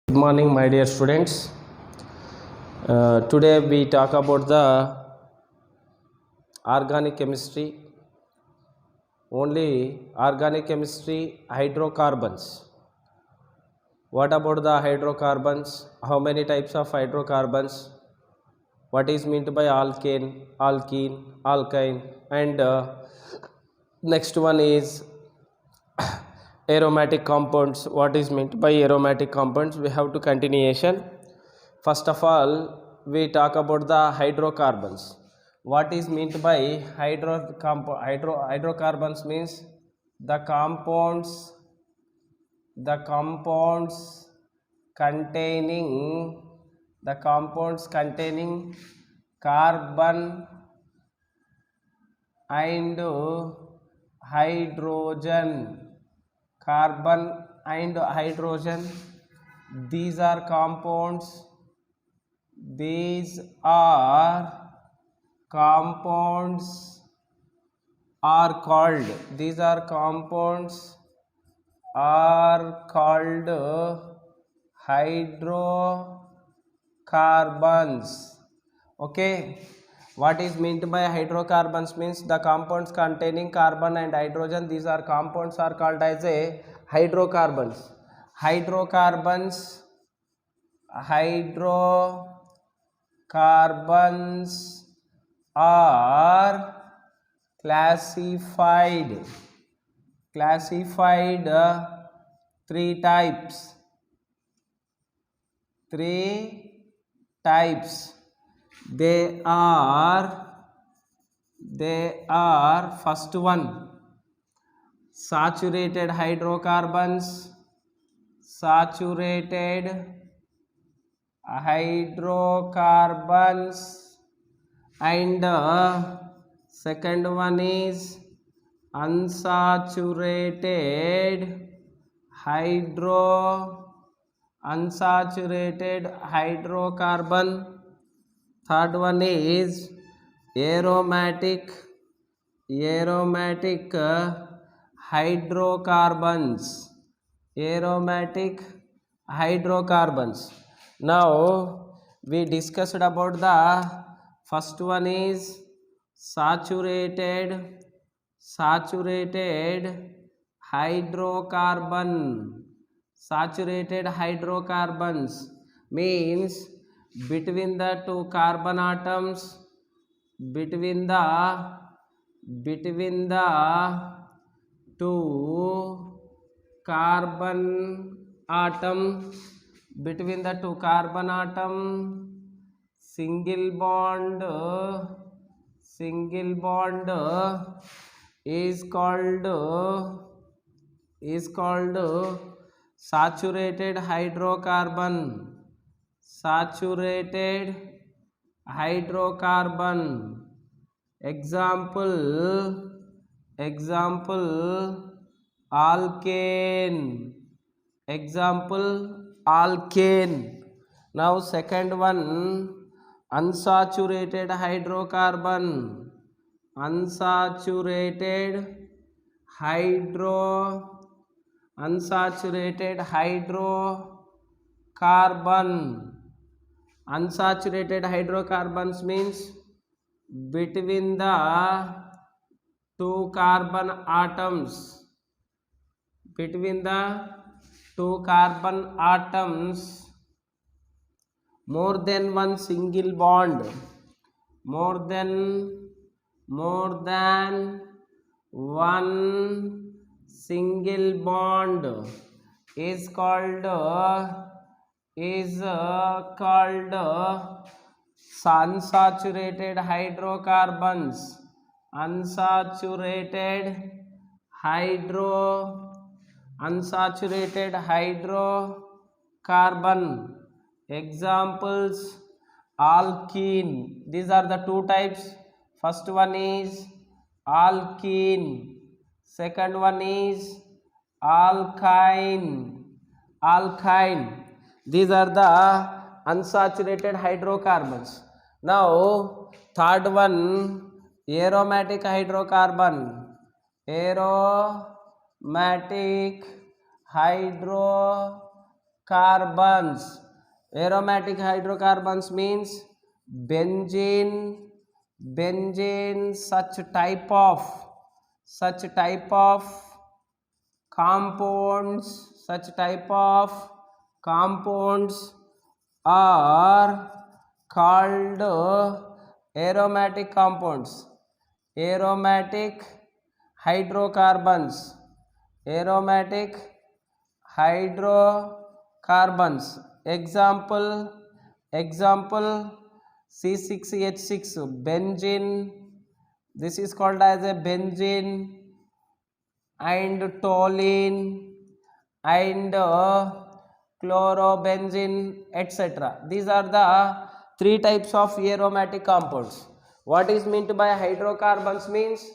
Good morning, my dear students. Today we talk about the organic chemistry. Only organic chemistry, hydrocarbons. What about the hydrocarbons? How many types of hydrocarbons? What is meant by alkane, alkene, alkyne, and next one is aromatic compounds. What is meant by aromatic compounds? We have to continuation. First of all, we talk about the hydrocarbons. What is meant by hydrocarbons means the compounds containing carbon and hydrogen. These are compounds are called hydrocarbons. Okay, what is meant by hydrocarbons means the compounds containing carbon and hydrogen. These are compounds are called as a hydrocarbons. Hydrocarbons are classified three types. They are first one, saturated hydrocarbons and second one is unsaturated hydrocarbon. Third one is aromatic hydrocarbons. Now we discussed about the first one is saturated hydrocarbons means between the two carbon atoms between the two carbon atom single bond is called saturated hydrocarbon. Example alkane. Now second one, unsaturated hydrocarbon unsaturated hydrocarbons means between the two carbon atoms more than one single bond more than one single bond is called unsaturated hydrocarbons. Unsaturated hydrocarbon. Examples alkene. These are the two types. First one is alkene, second one is alkyne. These are the unsaturated hydrocarbons. Now third one, aromatic hydrocarbon carbons. Aromatic hydrocarbons means benzene, such type of compounds are called aromatic compounds. Aromatic hydrocarbons. Example C6H6 benzene. This is called as a benzene, and toluene, and chlorobenzene, etc. These are the three types of aromatic compounds. What is meant by hydrocarbons means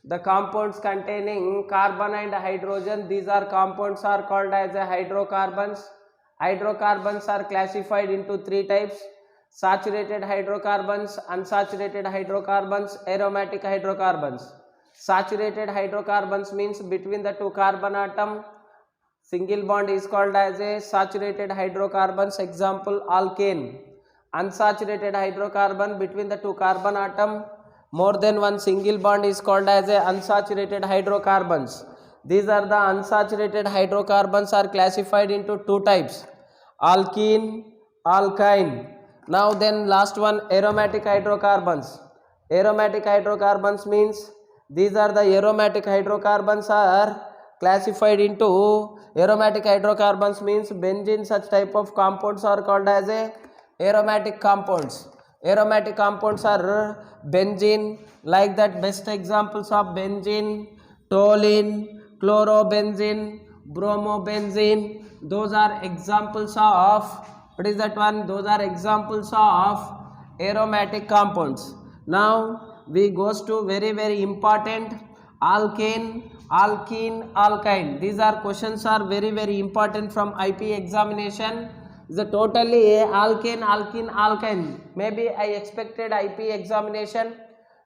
the compounds containing carbon and hydrogen. These are compounds are called as a hydrocarbons. Hydrocarbons are classified into three types: saturated hydrocarbons, unsaturated hydrocarbons, aromatic hydrocarbons. Saturated hydrocarbons means between the two carbon atom single bond is called as a saturated hydrocarbons. Example alkane. Unsaturated hydrocarbon between the two carbon atom more than one single bond is called as a unsaturated hydrocarbons. These are the unsaturated hydrocarbons are classified into two types: alkene, alkyne. Now then last one, aromatic hydrocarbons. Aromatic hydrocarbons means these are the aromatic hydrocarbons are classified into aromatic hydrocarbons means benzene, such type of compounds are called as a aromatic compounds. Aromatic compounds are benzene, like that best examples of benzene, toluene, chlorobenzene, bromobenzene. Those are examples of, what is that one? Those are examples of aromatic compounds. Now we goes to very important alkane, alkene, alkyne. These are questions are very important from IP examination. The totally alkane, alkene, alkyne. Maybe I expected IP examination.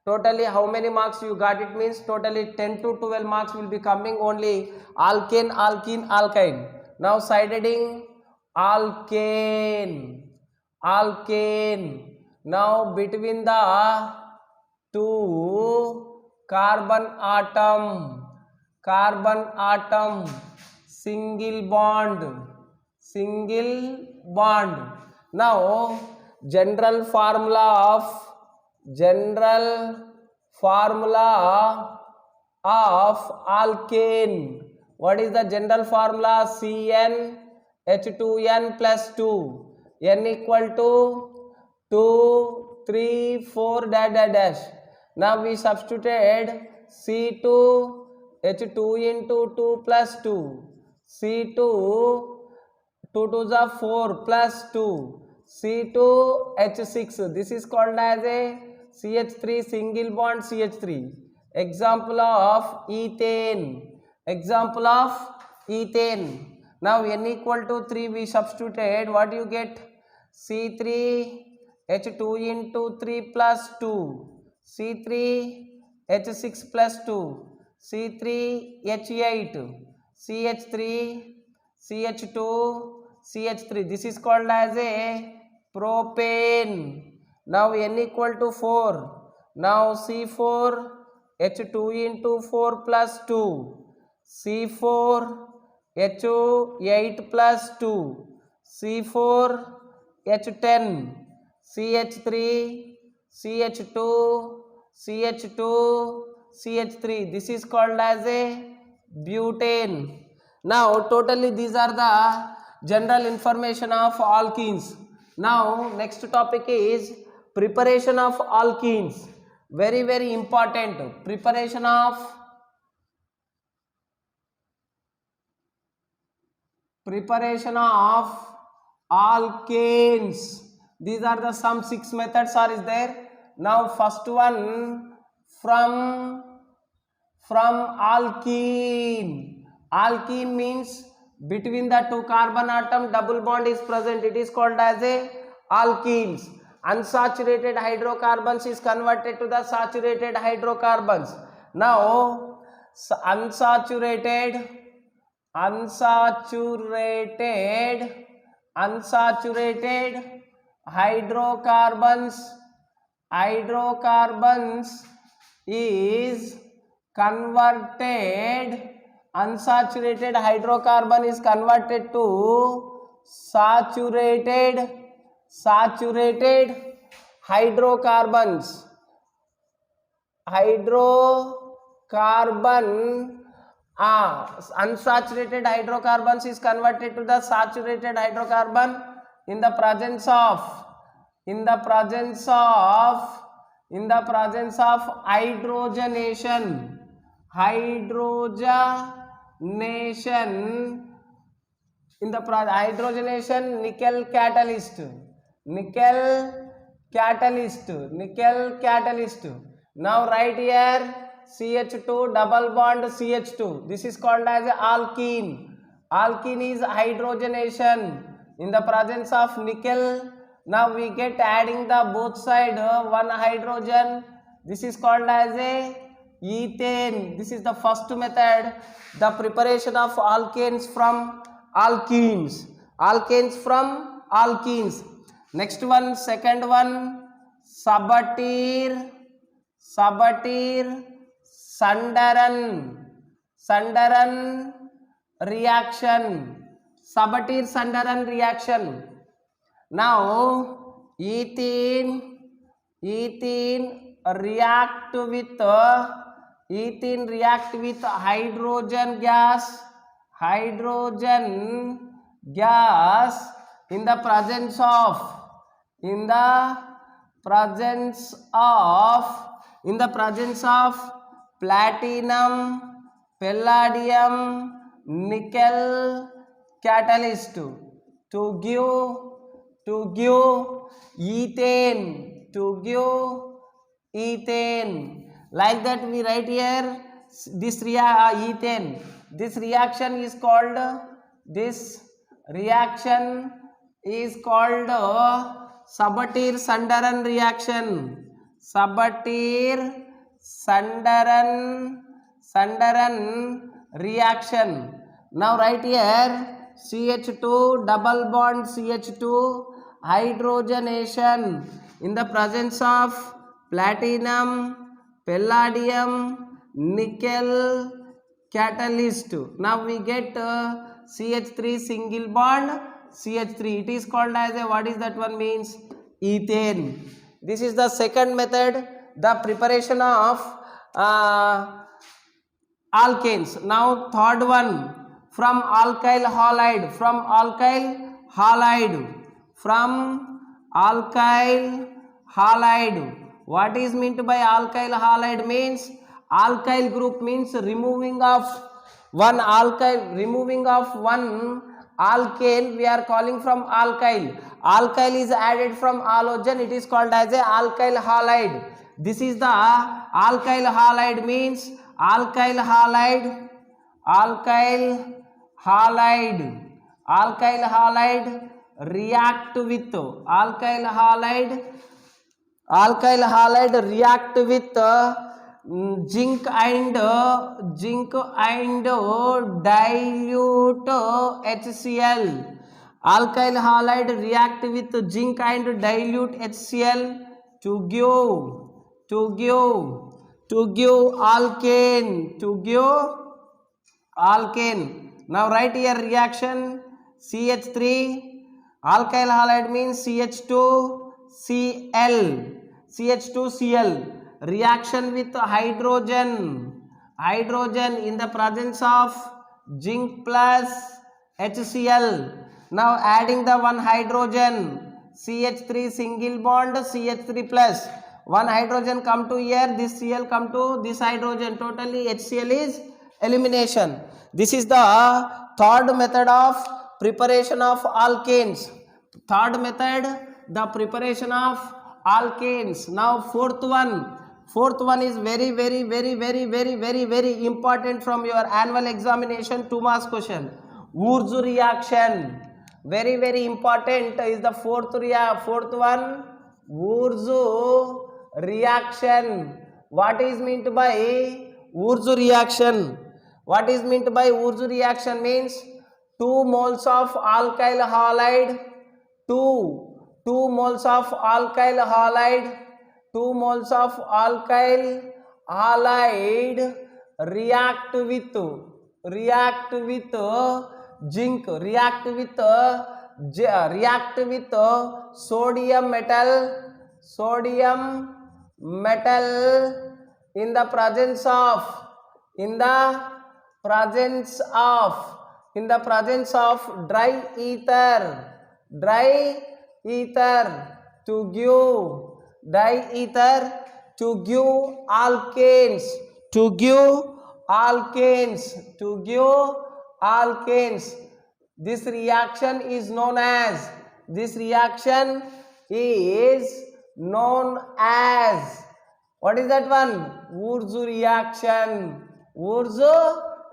Totally how many marks you got? It means totally 10 to 12 marks will be coming only alkane, alkene, alkyne. Now side heading alkane. Now between the two carbon atom, single bond. Now general formula of alkane. What is the general formula? CnH2n plus 2, n equal to 2, 3, 4 dash. Now we substituted C2H2 into 2 plus 2, C2 2 to the 4 plus 2, C2H6. This is called as a CH3 single bond CH3. Example of ethane. Now n equal to 3 we substituted. What you get? C3H2 into 3 plus 2, C3H6 plus 2, C3H8, CH2, CH3. This is called as a propane. Now n equal to 4. Now C4H2 into 4 plus 2, C4H8 plus 2, C4H10, CH3, CH2, CH3. This is called as a butane. Now totally these are the general information of alkenes. Now next topic is preparation of alkenes. Very important. Preparation of alkanes. These are the some 6 methods are is there. Now first one from alkene. Alkene means between the two carbon atom double bond is present. It is called as a alkenes. Unsaturated hydrocarbons is converted to the saturated hydrocarbons. Now unsaturated unsaturated hydrocarbons is converted, unsaturated hydrocarbon is converted to saturated hydrocarbon unsaturated hydrocarbons is converted to the saturated hydrocarbon in the presence of hydrogenation in the hydrogenation nickel catalyst. Now write here CH2 double bond CH2. This is called as alkene. Alkene is hydrogenation in the presence of nickel. Now we get adding the both side one hydrogen. This is called as a ethane. This is the first method, the preparation of alkanes from alkenes. Next one, second one, Sabatir Sundaran reaction. Sabatir-Sundaran reaction. Now ethene react with hydrogen gas in the presence of platinum, palladium, nickel catalyst to give ethane. Like that we write here this ethane. This reaction is called Sabatir-Sundaran reaction. Now write here CH2 double bond CH2 hydrogenation in the presence of platinum, palladium, nickel catalyst. Now we get CH3 single bond CH3. It is called as a, what is that one means? Ethane. This is the second method, the preparation of alkanes. Now third one, from alkyl halide. What is meant by alkyl halide? Means alkyl group means removing of one alkane, we are calling from alkyl. Alkyl is added from halogen, it is called as a alkyl halide. This is the alkyl halide, means alkyl halide react with zinc and dilute HCl. Alkyl halide react with zinc and dilute HCl to give alkane. Now write here reaction CH3 alkyl halide means CH2Cl reaction with hydrogen in the presence of zinc plus HCl. Now adding the one hydrogen CH3 single bond CH3 plus one hydrogen come to here, this Cl come to this hydrogen, totally HCl is elimination. This is the third method of preparation of alkanes. Third method, the preparation of alkanes. Now fourth one is very important from your annual examination 2 marks question. Wurtz reaction, very important is the fourth one, Wurtz reaction. What is meant by Wurtz reaction? Means 2 moles of alkyl halide, 2 moles of alkyl halide, 2 moles of alkyl halide react with zinc, react with sodium metal in the presence of dry ether to give alkanes. This reaction is known as what is that one? Wurtz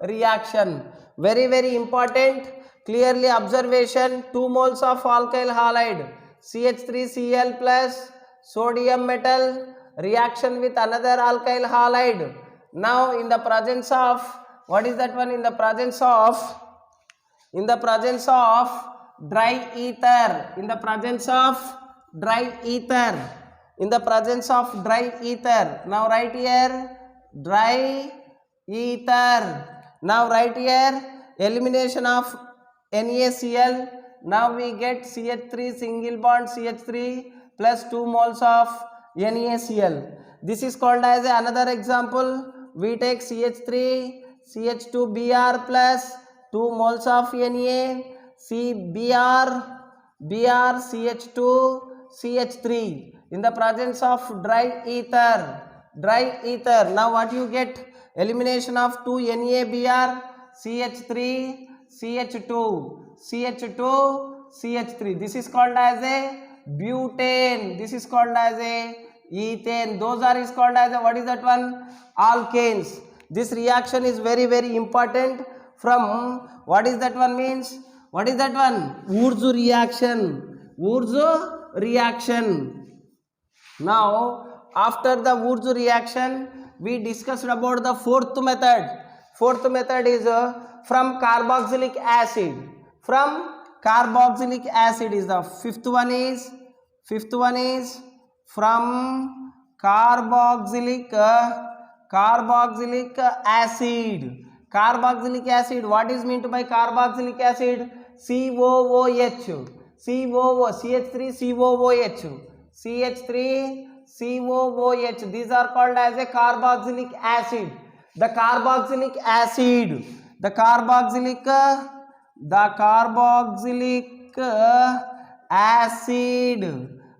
reaction. Very, very important. Clearly observation. 2 moles of alkyl halide, CH3Cl plus sodium metal, reaction with another alkyl halide. Now in the presence of, what is that one? In the presence of dry ether. Now write here dry ether. Now write here elimination of NaCl. Now we get CH3 single bond CH3 plus 2 moles of NaCl. This is called as another example. We take CH3 CH2Br plus 2 moles of Na, CBr CH2 CH3 in the presence of dry ether. Now what you get? Elimination of 2 NaBr, CH3 CH2 CH3. This is called as a butane. This is called as a ethane. Those are is called as a, what is that one? Alkanes. This reaction is very, very important. From what is that one means? What is that one? Wurtz reaction. Now after the Wurtz reaction, we discussed about the fourth method. Fourth method is from carboxylic acid. Is the fifth one is from carboxylic acid. What is meant by carboxylic acid? COOH, CH3COOH. These are called as a carboxylic acid. The carboxylic acid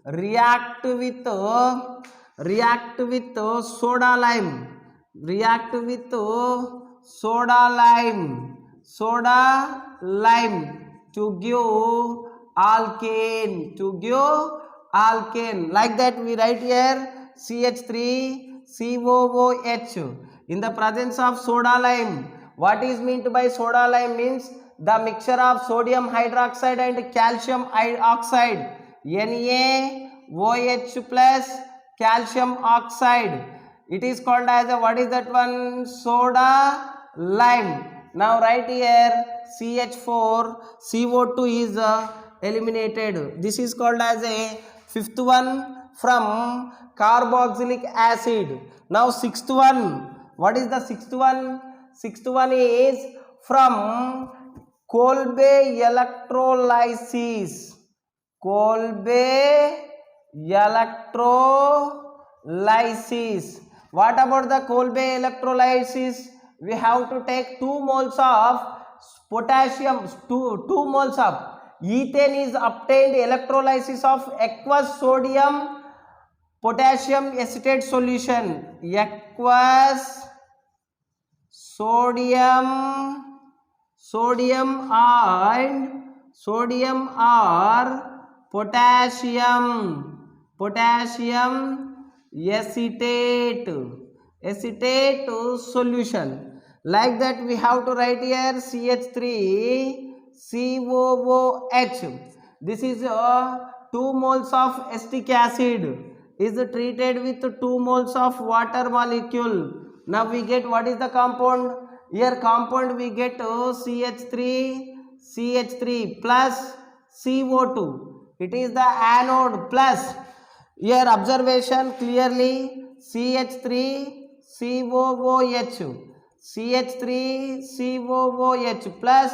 react with soda lime to give alkane. Like that we write here CH3COOH in the presence of soda lime. What is meant by soda lime means the mixture of sodium hydroxide and calcium oxide, NaOH plus calcium oxide. It is called as a, what is that one? Soda lime. Now write here CH4CO2 is eliminated. This is called as a fifth one from carboxylic acid. Now sixth one. What is the sixth one? Sixth one is from Kolbe electrolysis. What about the Kolbe electrolysis? We have to take 2 moles of potassium, 2 moles of ethane is obtained electrolysis of aqueous sodium potassium acetate solution. Aqueous sodium or potassium acetate solution. Like that we have to write here CH3COOH. This is 2 moles of acetic acid is treated with 2 moles of water molecule. Now we get, what is the compound? Here compound we get CH3 CH3 plus CO2. It is the anode plus. Here observation clearly, CH3 COOH, CH3 COOH plus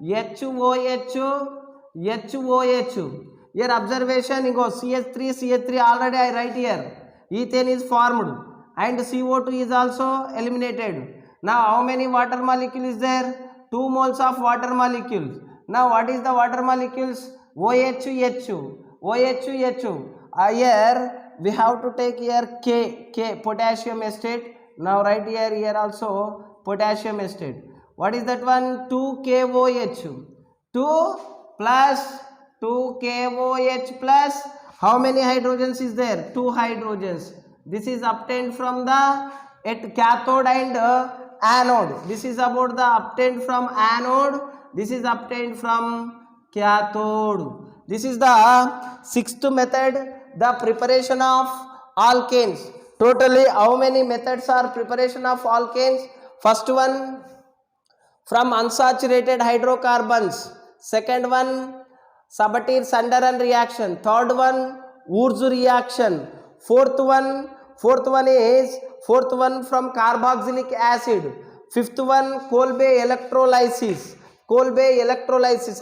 HOH. Here observation, you go CH3 already I write here. Ethane is formed and CO2 is also eliminated. Now how many water molecule is there? 2 moles of water molecules. Now what is the water molecules? OH. Here we have to take here K, potassium acetate. Now write here also potassium acetate. What is that one? 2KOH. 2 plus 2KOH plus how many hydrogens is there? 2 hydrogens. This is obtained from the cathode and anode. This is about the obtained from anode. This is obtained from cathode. This is the sixth method, the preparation of alkanes. Totally how many methods are preparation of alkanes? First one, from unsaturated hydrocarbons. Second one, Sabatier-Sundaram reaction. Third one, Wurtz reaction. Fourth one is from carboxylic acid. Fifth one, Kolbe electrolysis.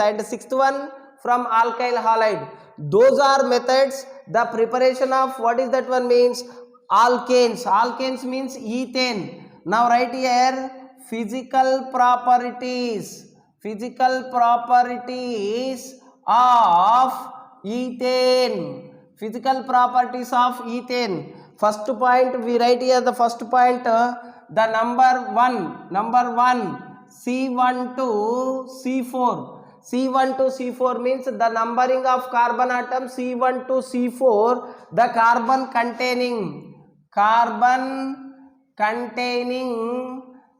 And sixth one from alkyl halide. Those are methods, the preparation of what is that one means? Alkanes. Alkanes means ethane. Now write here physical properties of ethane. Physical properties of ethane. First point we write here, the first point, the number one C1 to C4. C1 to C4 means the numbering of carbon atom C1 to C4, the carbon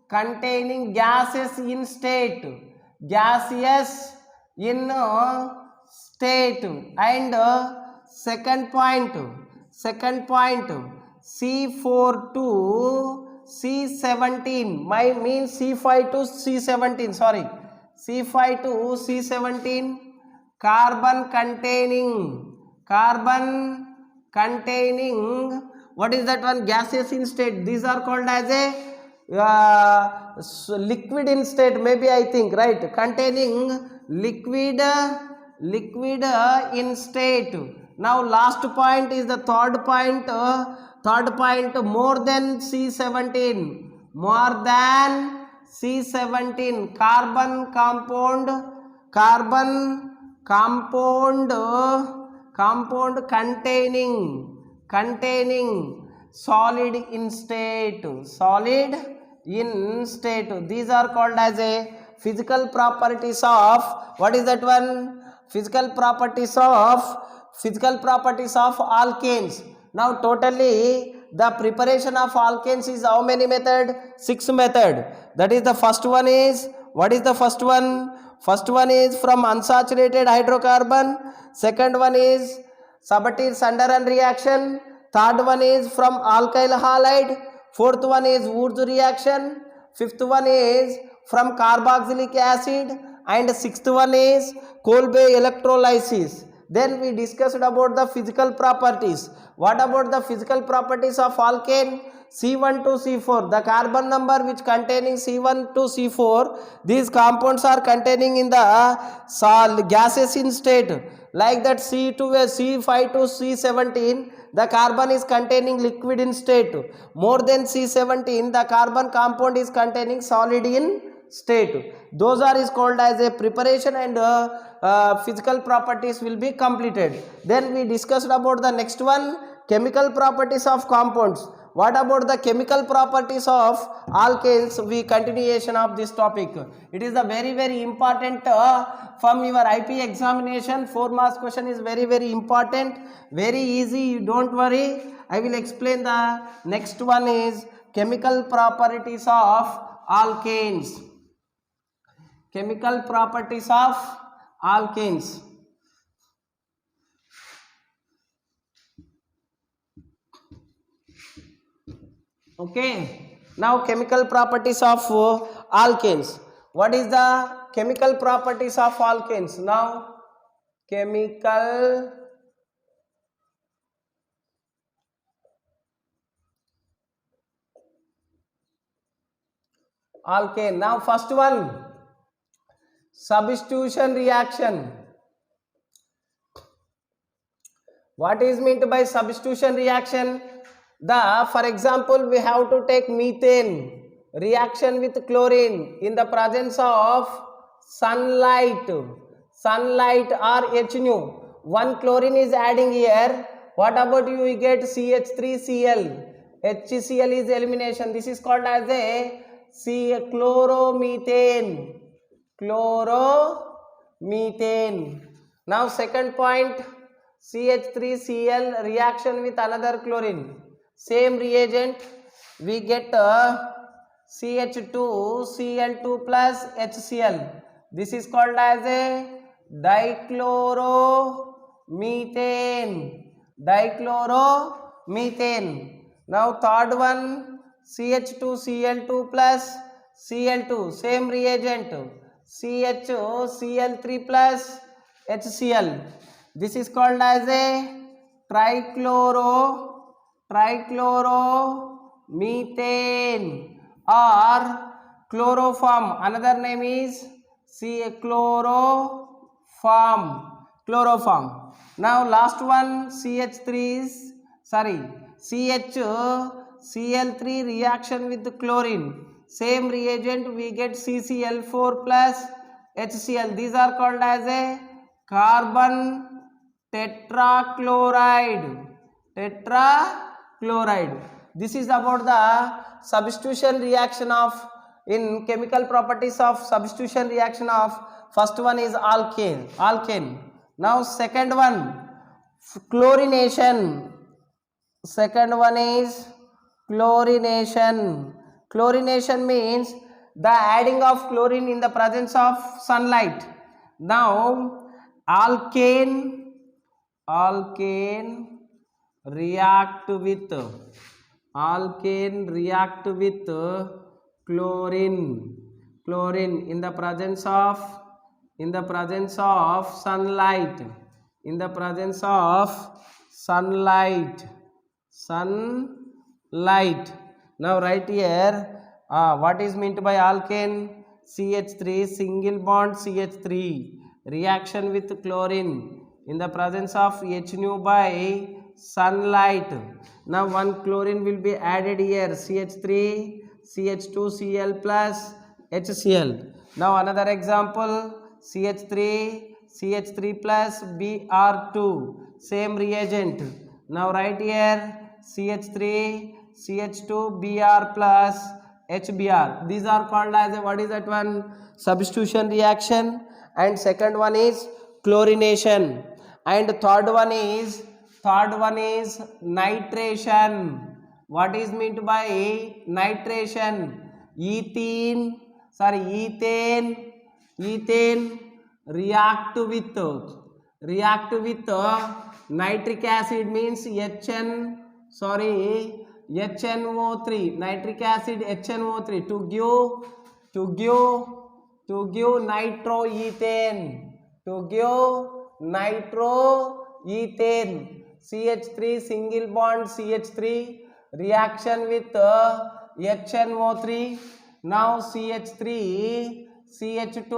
containing gases in state, and second point C4 to C17, my means C5 to C17, sorry, C5 to C17, carbon containing what is that one? Gaseous in state. These are called as a liquid in state, maybe I think, right? Containing liquid in state. Now last point is the third point, more than C17, carbon compound containing solid in state. These are called as a physical properties of what is that one? Physical properties of alkanes. Now totally the preparation of alkanes is how many method? 6 method. That is the first one is, what is the first one? First one is from unsaturated hydrocarbon. Second one is Sabatier-Sundaram reaction. Third one is from alkyl halide. Fourth one is Wurtz reaction. Fifth one is from carboxylic acid. And sixth one is Kolbe electrolysis. Then we discussed about the physical properties. What about the physical properties of alkane? C1 to C4, the carbon number which containing C1 to C4, these compounds are containing in the gases in state. Like that C5 to C17, the carbon is containing liquid in state. More than C17, the carbon compound is containing solid in state. Those are is called as a preparation, and physical properties will be completed. Then we discussed about the next one, chemical properties of compounds. What about the chemical properties of alkanes? We continuation of this topic. It is a very important from your IP examination. 4 marks question is very important, very easy, you don't worry. I will explain the next one is chemical properties of alkanes. Chemical properties of alkanes. Okay, now chemical properties of alkanes. What is the chemical properties of alkanes. Now chemical alkane. Now first one, substitution reaction. What is meant by substitution reaction? For example, we have to take methane reaction with chlorine in the presence of sunlight or HNO. One chlorine is adding here. What about you get CH3Cl? HCl is elimination. This is called as a chloromethane. Chloromethane. Now second point, CH3Cl reaction with another chlorine. Same reagent, we get CH2Cl2 plus HCl. This is called as a dichloromethane. Now third one, CH2Cl2 plus Cl2. Same reagent, CHCl3 plus HCl. This is called as a trichloromethane or chloroform. Another name is chloroform. Now last one, CHCl3 reaction with chlorine. Same reagent, we get CCl4 plus HCl. These are called as a carbon tetrachloride. This is about the substitution reaction of, in chemical properties of substitution reaction of, first one is alkane. Now second one, chlorination. Second one is chlorination. Chlorination means the adding of chlorine in the presence of sunlight. Now alkane react with chlorine in the presence of sunlight. Now right here, what is meant by alkane? CH3 single bond CH3 reaction with chlorine in the presence of HNO by sunlight. Now one chlorine will be added here, CH3 CH2Cl plus HCl. Now another example, CH3 plus Br2, same reagent. Now right here, CH3 CH2 Br plus HBr. These are called as a, what is that one? Substitution reaction. And second one is chlorination. And third one is nitration. What is meant by nitration? Ethane react with nitric acid means HNO3, nitric acid HNO3 to give nitroethane. CH3 single bond CH3 reaction with HNO3. Now CH3 CH2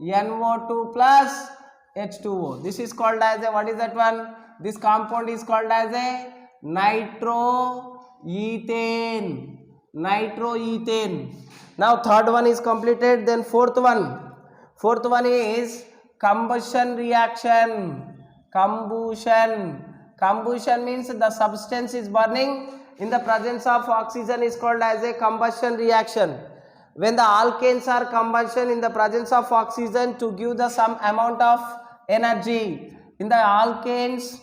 NO2 plus H2O. This is called as a, what is that one? This compound is called as a nitroethane. Now third one is completed. Then fourth one is combustion reaction. Combustion means the substance is burning in the presence of oxygen is called as a combustion reaction. When the alkanes are combustion in the presence of oxygen to give the some amount of energy. In the alkanes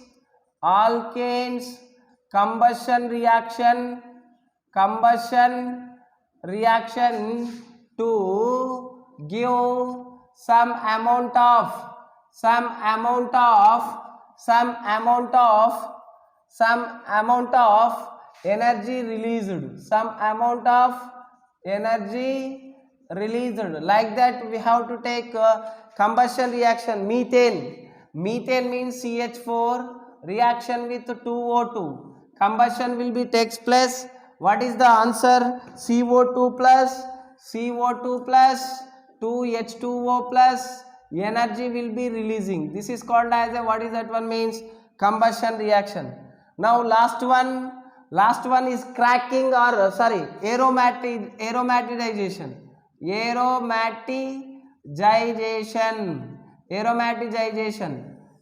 combustion reaction to give some amount of energy released, released. Like that we have to take combustion reaction. Methane means CH4 reaction with 2O2. Combustion will be takes place. What is the answer? CO2 plus 2H2O plus energy will be releasing. This is called as a, what is that one means? Combustion reaction. Now last one is cracking or aromatization.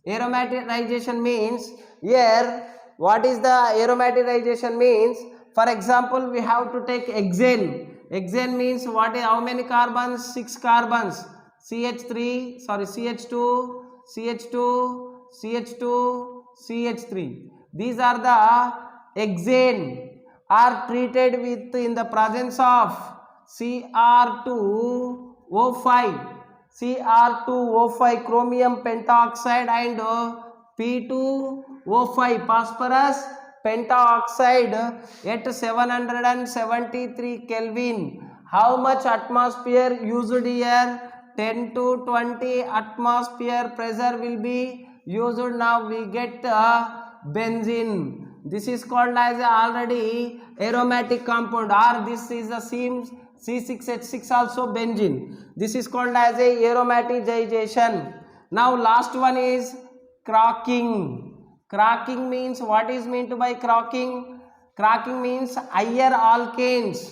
Aromatization means here, what is the aromatization means? For example, we have to take hexane. Hexane means what is, how many carbons? 6 carbons. CH2, CH3. These are the hexane are treated with in the presence of Cr2O5 chromium pentoxide and P2O5 phosphorus pentoxide at 773 Kelvin. How much atmosphere used here? 10 to 20 atmosphere pressure will be used. Now we get benzene. This is called as already aromatic compound, or this is the same C6H6 also benzene. This is called as a aromatization. Now last one is cracking. Cracking means, what is meant by cracking? Cracking means higher alkanes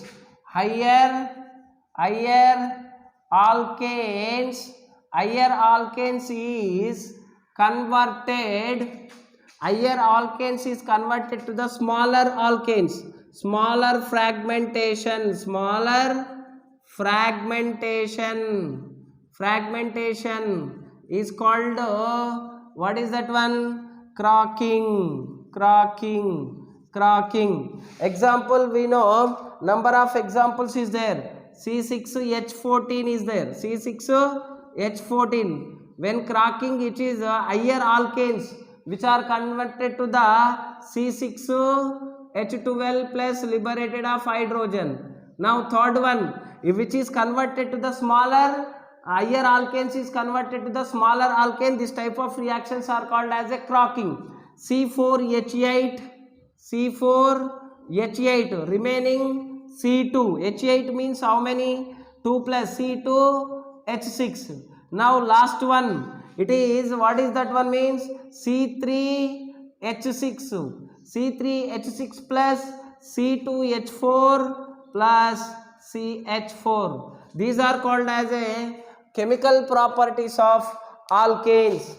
is converted. Higher alkanes is converted to the smaller alkanes. Smaller fragmentation is called what is that one? Cracking. Example, we know number of examples is there. C6H14 is there. C6H14. When cracking, it is higher alkanes which are converted to the C6H12 plus liberated of hydrogen. Now third one, which is converted to the smaller, higher alkanes is converted to the smaller alkane. This type of reactions are called as a cracking. C4H8 remaining C2. H8 means how many? 2 plus C2H6. Now last one, it is, what is that one means? C3H6 plus C2H4 plus CH4. These are called as a chemical properties of alkanes.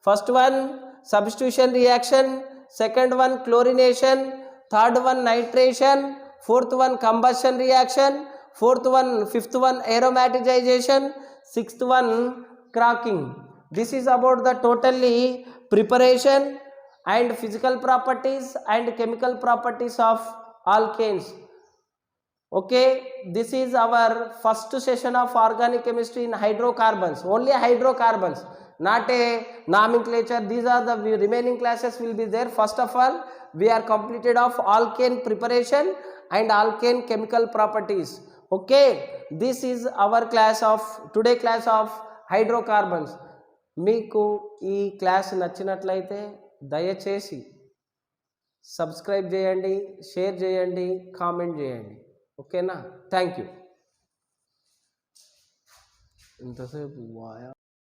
First one, substitution reaction. Second one, chlorination. Third one, nitration. Fourth one, combustion reaction. Fifth one, aromatization. Sixth one, cracking. This is about the totally preparation and physical properties and chemical properties of alkanes. Okay, this is our first session of organic chemistry in hydrocarbons. Only hydrocarbons, not a nomenclature. These are the remaining classes will be there. First of all, we are completed of alkane preparation and alkane chemical properties. Okay, this is our class of today, class of hydrocarbons. మీకు ఈ class నచ్చినట్లయితే దయచేసి subscribe చేయండి, share చేయండి, comment చేయండి. ఓకేనా? Thank you. ఇంతసేపు via